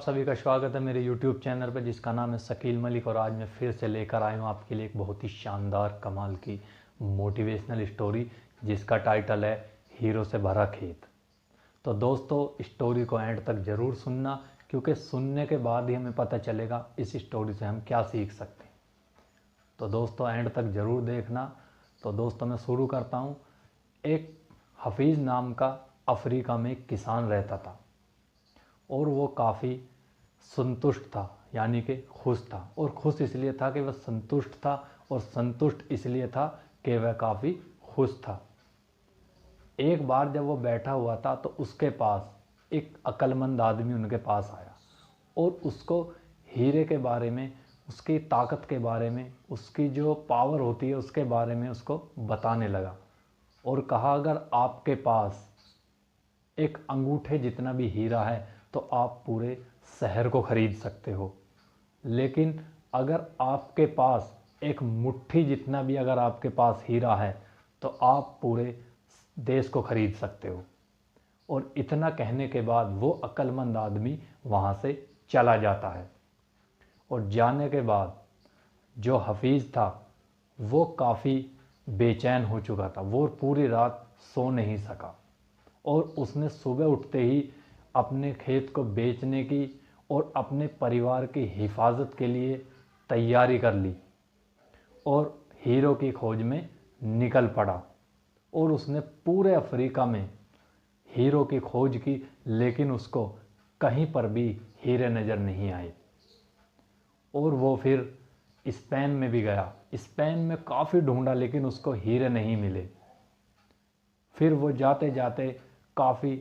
आप सभी का स्वागत है मेरे YouTube चैनल पर जिसका नाम है शकील मलिक। और आज मैं फिर से लेकर आया हूँ आपके लिए एक बहुत ही शानदार कमाल की मोटिवेशनल स्टोरी जिसका टाइटल है हीरो से भरा खेत। तो दोस्तों स्टोरी को एंड तक ज़रूर सुनना, क्योंकि सुनने के बाद ही हमें पता चलेगा इस स्टोरी से हम क्या सीख सकते हैं। तो दोस्तों एंड तक ज़रूर देखना। तो दोस्तों मैं शुरू करता हूँ। एक हफीज़ नाम का अफ्रीका में एक किसान रहता था और वो काफ़ी संतुष्ट था, यानी कि खुश था। और खुश इसलिए था कि वह संतुष्ट था, और संतुष्ट इसलिए था कि वह काफ़ी खुश था। एक बार जब वो बैठा हुआ था तो उसके पास एक अक्लमंद आदमी उनके पास आया और उसको हीरे के बारे में, उसकी ताकत के बारे में, उसकी जो पावर होती है उसके बारे में उसको बताने लगा और कहा, अगर आपके पास एक अंगूठे जितना भी हीरा है तो आप पूरे शहर को खरीद सकते हो, लेकिन अगर आपके पास एक मुट्ठी जितना भी अगर आपके पास हीरा है तो आप पूरे देश को खरीद सकते हो। और इतना कहने के बाद वो अक्लमंद आदमी वहाँ से चला जाता है। और जाने के बाद जो हफीज़ था वो काफ़ी बेचैन हो चुका था, वो पूरी रात सो नहीं सका और उसने सुबह उठते ही अपने खेत को बेचने की और अपने परिवार की हिफाजत के लिए तैयारी कर ली और हीरो की खोज में निकल पड़ा। और उसने पूरे अफ्रीका में हीरो की खोज की, लेकिन उसको कहीं पर भी हीरे नज़र नहीं आए। और वो फिर स्पेन में भी गया, स्पेन में काफ़ी ढूंढा लेकिन उसको हीरे नहीं मिले। फिर वो जाते जाते काफ़ी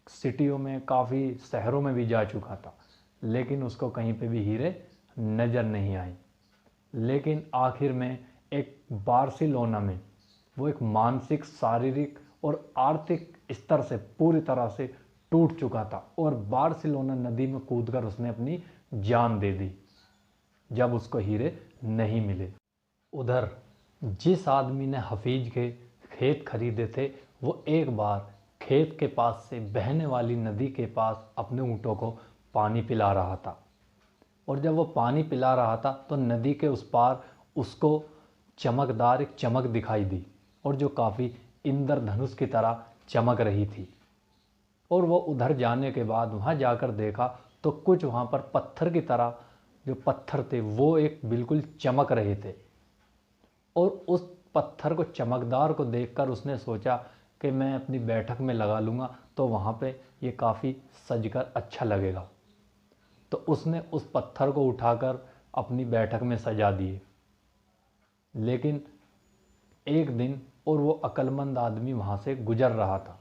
सिटियों में, काफ़ी शहरों में भी जा चुका था, लेकिन उसको कहीं पे भी हीरे नज़र नहीं आए। लेकिन आखिर में एक बार्सिलोना में वो एक मानसिक, शारीरिक और आर्थिक स्तर से पूरी तरह से टूट चुका था और बार्सिलोना नदी में कूदकर उसने अपनी जान दे दी जब उसको हीरे नहीं मिले। उधर जिस आदमी ने हफीज के खेत खरीदे थे वो एक बार खेत के पास से बहने वाली नदी के पास अपने ऊँटों को पानी पिला रहा था। और जब वो पानी पिला रहा था तो नदी के उस पार उसको चमकदार एक चमक दिखाई दी, और जो काफ़ी इंद्रधनुष की तरह चमक रही थी। और वो उधर जाने के बाद वहाँ जाकर देखा तो कुछ वहाँ पर पत्थर की तरह जो पत्थर थे वो एक बिल्कुल चमक रहे थे। और उस पत्थर को, चमकदार को देखकर उसने सोचा कि मैं अपनी बैठक में लगा लूँगा तो वहाँ पे ये काफ़ी सजकर अच्छा लगेगा। तो उसने उस पत्थर को उठाकर अपनी बैठक में सजा दिए। लेकिन एक दिन और वो अक्लमंद आदमी वहाँ से गुजर रहा था,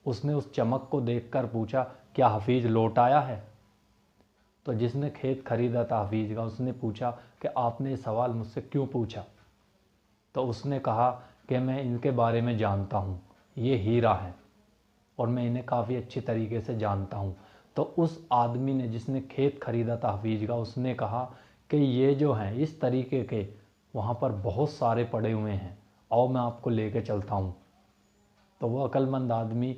उसने उस चमक को देखकर पूछा, क्या हफीज़ लौट आया है? तो जिसने खेत खरीदा था हफीज़ का, उसने पूछा कि आपने ये सवाल मुझसे क्यों पूछा? तो उसने कहा कि मैं इनके बारे में जानता हूँ, ये हीरा है और मैं इन्हें काफ़ी अच्छी तरीके से जानता हूँ। तो उस आदमी ने, जिसने खेत खरीदा था हफीज़ का, उसने कहा कि ये जो हैं इस तरीके के वहाँ पर बहुत सारे पड़े हुए हैं, आओ मैं आपको लेके चलता हूँ। तो वो अक्लमंद आदमी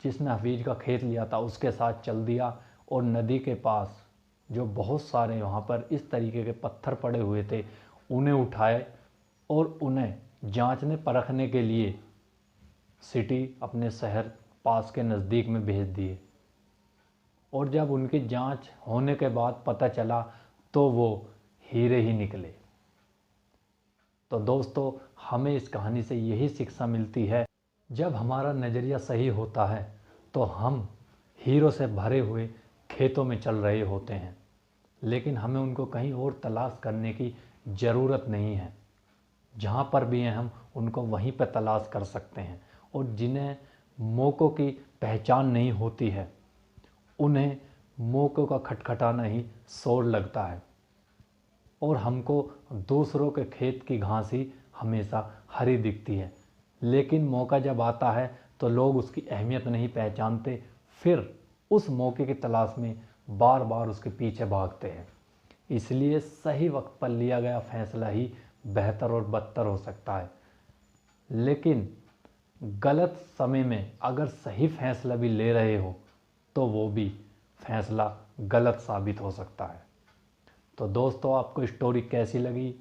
जिसने हफीज़ का खेत लिया था उसके साथ चल दिया और नदी के पास जो बहुत सारे वहाँ पर इस तरीके के पत्थर पड़े हुए थे उन्हें उठाए और उन्हें जांचने परखने के लिए सिटी, अपने शहर पास के नज़दीक में भेज दिए। और जब उनकी जांच होने के बाद पता चला तो वो हीरे ही निकले। तो दोस्तों हमें इस कहानी से यही शिक्षा मिलती है, जब हमारा नज़रिया सही होता है तो हम हीरो से भरे हुए खेतों में चल रहे होते हैं, लेकिन हमें उनको कहीं और तलाश करने की ज़रूरत नहीं है। जहाँ पर भी हैं हम उनको वहीं पर तलाश कर सकते हैं। और जिन्हें मौक़ों की पहचान नहीं होती है उन्हें मौक़ों का खटखटाना ही शोर लगता है। और हमको दूसरों के खेत की घास ही हमेशा हरी दिखती है, लेकिन मौका जब आता है तो लोग उसकी अहमियत नहीं पहचानते, फिर उस मौके की तलाश में बार बार उसके पीछे भागते हैं। इसलिए सही वक्त पर लिया गया फैसला ही बेहतर और बदतर हो सकता है, लेकिन गलत समय में अगर सही फैसला भी ले रहे हो तो वो भी फैसला गलत साबित हो सकता है। तो दोस्तों, आपको स्टोरी कैसी लगी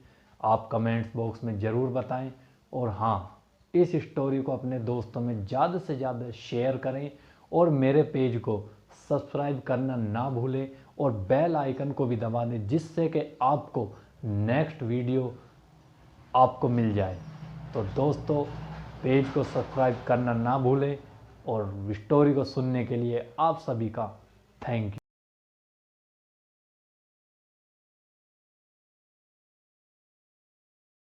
आप कमेंट्स बॉक्स में ज़रूर बताएं। और हाँ, इस स्टोरी को अपने दोस्तों में ज़्यादा से ज़्यादा शेयर करें और मेरे पेज को सब्सक्राइब करना ना भूलें और बेल आइकन को भी दबा दें, जिससे कि आपको नेक्स्ट वीडियो आपको मिल जाए। तो दोस्तों, पेज को सब्सक्राइब करना ना भूलें और स्टोरी को सुनने के लिए आप सभी का थैंक यू।